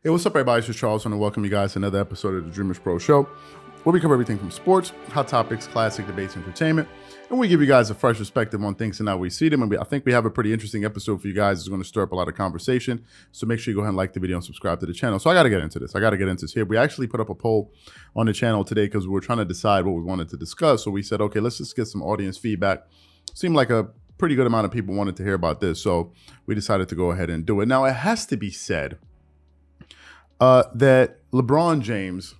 Hey, what's up, everybody? This is Charles, and I welcome you guys to another episode of the Dreamerspro Show, where we cover everything from sports, hot topics, classic debates, entertainment, and we give you guys a fresh perspective on things and how we see them. And I think we have a pretty interesting episode for you guys. It's going to stir up a lot of conversation, so make sure you go ahead and like the video and subscribe to the channel. So I got to get into this. Here. We actually put up a poll on the channel today because we were trying to decide what we wanted to discuss. So we said, okay, let's just get some audience feedback. Seemed like a pretty good amount of people wanted to hear about this, so we decided to go ahead and do it. Now, it has to be said that LeBron James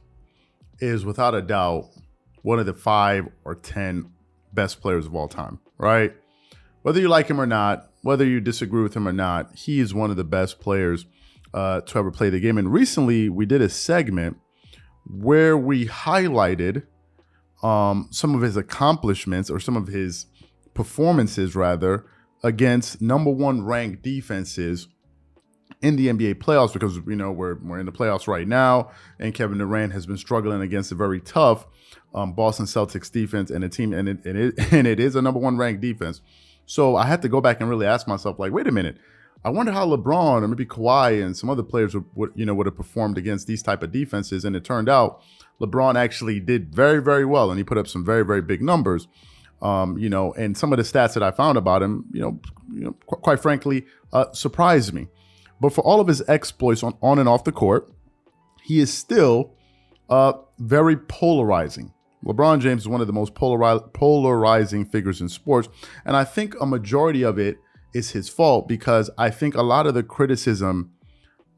is without a doubt one of the 5 or 10 best players of all time, right? Whether you like him or not, whether you disagree with him or not, he is one of the best players to ever play the game. And recently we did a segment where we highlighted some of his accomplishments, or some of his performances rather, against #1 ranked defenses in the NBA playoffs, because we're in the playoffs right now, and Kevin Durant has been struggling against a very tough Boston Celtics defense, and it is a #1 ranked defense. So I had to go back and really ask myself, like, wait a minute, I wonder how LeBron or maybe Kawhi and some other players would have performed against these type of defenses. And it turned out LeBron actually did very, very well, and he put up some very, very big numbers. And some of the stats that I found about him, quite frankly, surprised me. But for all of his exploits on and off the court, he is still very polarizing. LeBron James is one of the most polarizing figures in sports. And I think a majority of it is his fault, because I think a lot of the criticism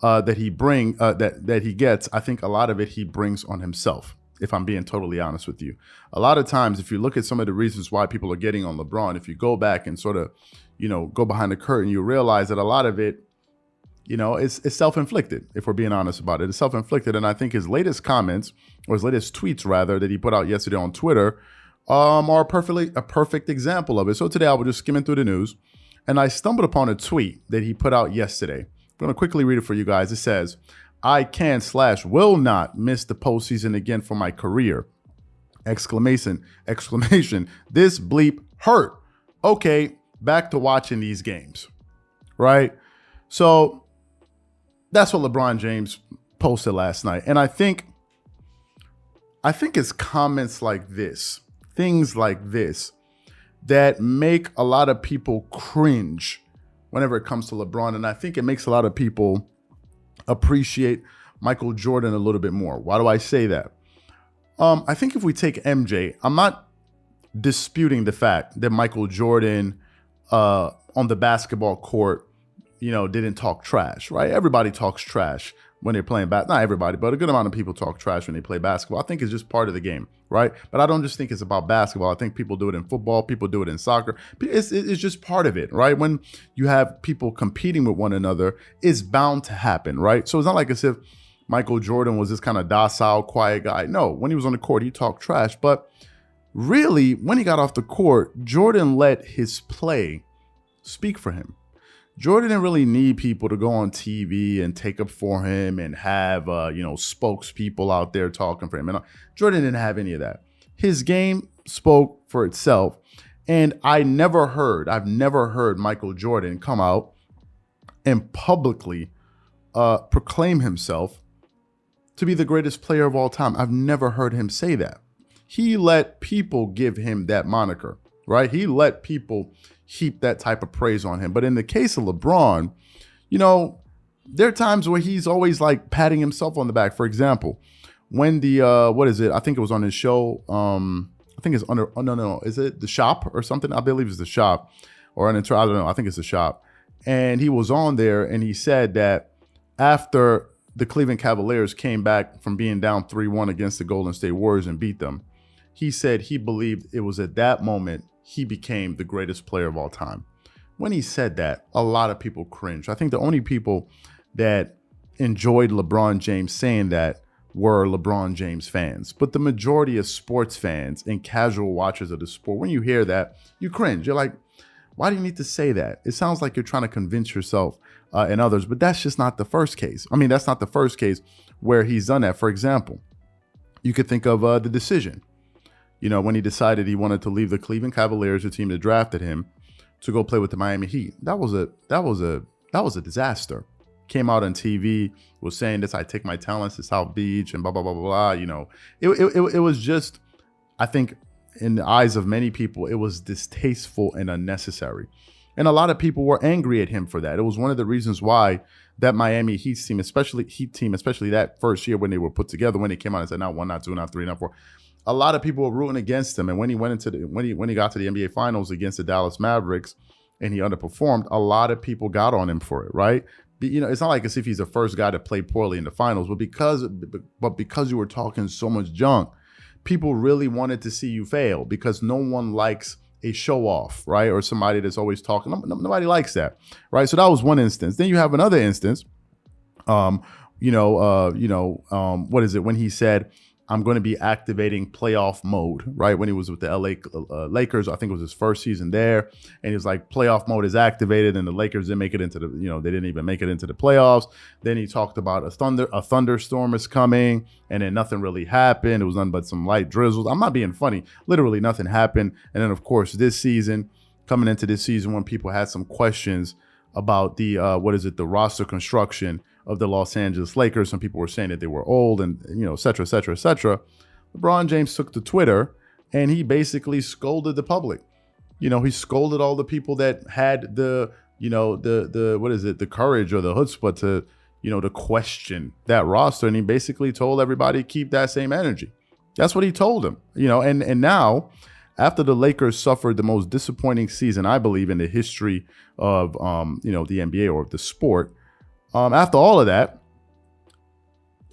that he gets, I think a lot of it he brings on himself, if I'm being totally honest with you. A lot of times, if you look at some of the reasons why people are getting on LeBron, if you go back and sort of, go behind the curtain, you realize that a lot of it, it's self-inflicted, if we're being honest about it. It's self-inflicted. And I think his latest comments, or his latest tweets rather, that he put out yesterday on Twitter are a perfect example of it. So today I was just skimming through the news, and I stumbled upon a tweet that he put out yesterday. I'm going to quickly read it for you guys. It says, "I can/will not miss the postseason again for my career. Exclamation. This bleep hurt. Okay, back to watching these games." Right? So that's what LeBron James posted last night. And I think it's comments like this, things like this, that make a lot of people cringe whenever it comes to LeBron. And I think it makes a lot of people appreciate Michael Jordan a little bit more. Why do I say that? I think if we take MJ, I'm not disputing the fact that Michael Jordan on the basketball court, didn't talk trash, right? Everybody talks trash when they're playing not everybody, but a good amount of people talk trash when they play basketball. I think it's just part of the game, right? But I don't just think it's about basketball. I think people do it in football. People do it in soccer. It's just part of it, right? When you have people competing with one another, it's bound to happen, right? So it's not like as if Michael Jordan was this kind of docile, quiet guy. No, when he was on the court, he talked trash. But really, when he got off the court, Jordan let his play speak for him. Jordan didn't really need people to go on TV and take up for him and have, spokespeople out there talking for him. And Jordan didn't have any of that. His game spoke for itself. And I've never heard Michael Jordan come out and publicly proclaim himself to be the greatest player of all time. I've never heard him say that. He let people give him that moniker, right? He let people heap that type of praise on him. But in the case of LeBron, there are times where he's always like patting himself on the back. For example, when the I think it was on his show. I think it's is it The Shop or something? I believe it's The Shop, or I don't know. I think it's The Shop. And he was on there and he said that after the Cleveland Cavaliers came back from being down 3-1 against the Golden State Warriors and beat them, he said he believed it was at that moment he became the greatest player of all time. When he said that, a lot of people cringed. I think the only people that enjoyed LeBron James saying that were LeBron James fans. But the majority of sports fans and casual watchers of the sport, when you hear that, you cringe. You're like, why do you need to say that? It sounds like you're trying to convince yourself and others, but that's just not the first case. I mean, that's not the first case where he's done that. For example, you could think of The Decision. When he decided he wanted to leave the Cleveland Cavaliers, the team that drafted him, to go play with the Miami Heat. That was a disaster. came out on TV, was saying this, I take my talents to South Beach and blah, blah, blah, blah, blah. You know, it was just, I think in the eyes of many people, it was distasteful and unnecessary. And a lot of people were angry at him for that. It was one of the reasons why that Miami Heat team, especially that first year when they were put together, when they came out and said, not 1, not 2, not 3, not 4, a lot of people were rooting against him. And when he went into when he got to the NBA Finals against the Dallas Mavericks and he underperformed, a lot of people got on him for it, right? You know, it's not like as if he's the first guy to play poorly in the finals, but because you were talking so much junk, people really wanted to see you fail because no one likes a show off, right? Or somebody that's always talking. Nobody likes that, right? So that was one instance. Then you have another instance, what is it? When he said, I'm going to be activating playoff mode, right? When he was with the LA Lakers, I think it was his first season there. And he was like, playoff mode is activated, and the Lakers didn't make it into they didn't even make it into the playoffs. Then he talked about a thunderstorm is coming, and then nothing really happened. It was nothing but some light drizzles. I'm not being funny. Literally nothing happened. And then, of course, coming into this season, when people had some questions about the roster construction of the Los Angeles Lakers. Some people were saying that they were old and, et cetera, et cetera, et cetera. LeBron James took to Twitter and he basically scolded the public. He scolded all the people that had the courage or the chutzpah to question that roster. And he basically told everybody, keep that same energy. That's what he told them, and now after the Lakers suffered the most disappointing season, I believe, in the history of, the NBA or the sport, after all of that,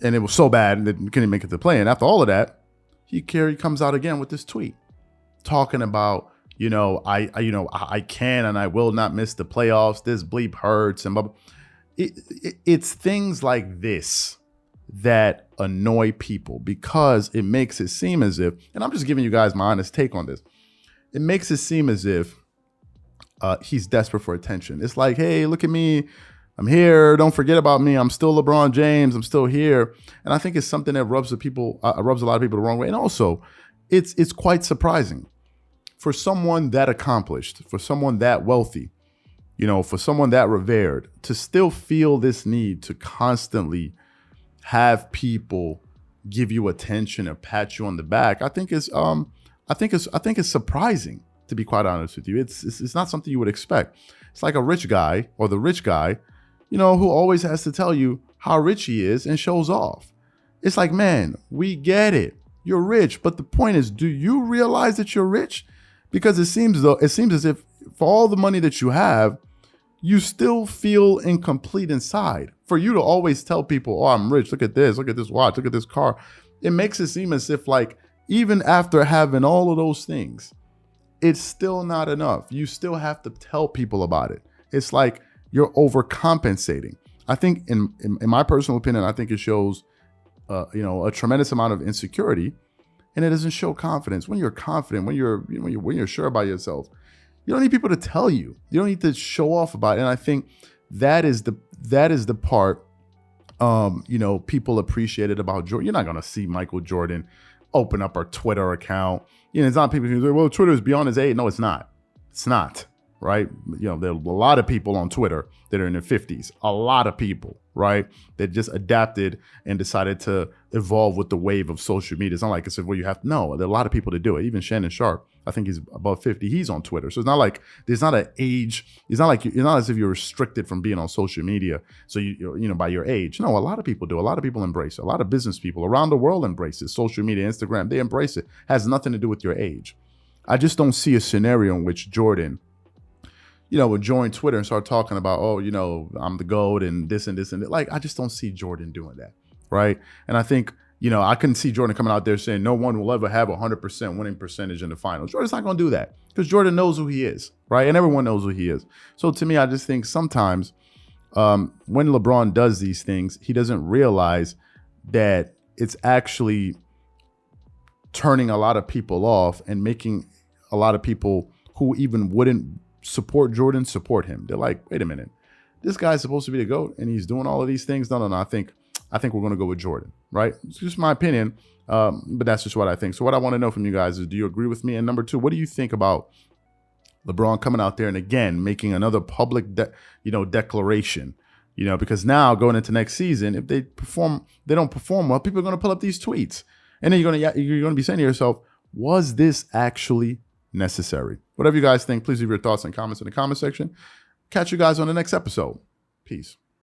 and it was so bad that we couldn't make it to play. And after all of that, he comes out again with this tweet talking about, I can and I will not miss the playoffs. This bleep hurts and blah, blah. It's things like this that annoy people because it makes it seem as if, and I'm just giving you guys my honest take on this. It makes it seem as if he's desperate for attention. It's like, hey, look at me. I'm here. Don't forget about me. I'm still LeBron James. I'm still here. And I think it's something that rubs a lot of people the wrong way. And also, it's quite surprising for someone that accomplished, for someone that wealthy, for someone that revered, to still feel this need to constantly have people give you attention or pat you on the back. I think it's surprising, to be quite honest with you. It's not something you would expect. It's like a rich guy or the rich guy, who always has to tell you how rich he is and shows off. It's like, man, we get it. You're rich. But the point is, do you realize that you're rich? Because it seems as if for all the money that you have, you still feel incomplete inside. For you to always tell people, oh, I'm rich. Look at this watch. Look at this car. It makes it seem as if, like, even after having all of those things, it's still not enough. You still have to tell people about it. It's like you're overcompensating. I think, in my personal opinion, I think it shows, a tremendous amount of insecurity, and it doesn't show confidence. When you're confident, when you're sure about yourself, you don't need people to tell you. You don't need to show off about it. And I think that is the part, people appreciated about Jordan. You're not going to see Michael Jordan open up our Twitter account. It's not people who say, well, Twitter is beyond his age. No, it's not. It's not. Right? There are a lot of people on Twitter that are in their 50s. A lot of people, right? That just adapted and decided to evolve with the wave of social media. It's not like it's well, you have to know. There are a lot of people that do it. Even Shannon Sharp, I think he's above 50. He's on Twitter. So it's not like there's not an age. It's not as if you're restricted from being on social media. So you by your age. No, a lot of people do. A lot of people embrace it. A lot of business people around the world embrace it. Social media, Instagram, they embrace it. Has nothing to do with your age. I just don't see a scenario in which Jordan, would join Twitter and start talking about, I'm the GOAT and this and this and that. Like, I just don't see Jordan doing that, right? And I think, I couldn't see Jordan coming out there saying no one will ever have 100% winning percentage in the finals. Jordan's not going to do that because Jordan knows who he is, right? And everyone knows who he is. So to me, I just think sometimes when LeBron does these things, he doesn't realize that it's actually turning a lot of people off and making a lot of people who even wouldn't support Jordan support him. They're like, wait a minute, this guy's supposed to be the GOAT and he's doing all of these things. No. I think we're going to go with Jordan, right? It's just my opinion, but that's just what I think. So what I want to know from you guys is, do you agree with me? And number two, what do you think about LeBron coming out there and again making another public declaration because now going into next season, if they don't perform well, people are going to pull up these tweets. And then you're going to be saying to yourself, was this actually necessary? Whatever you guys think, please leave your thoughts and comments in the comment section. Catch you guys on the next episode. Peace.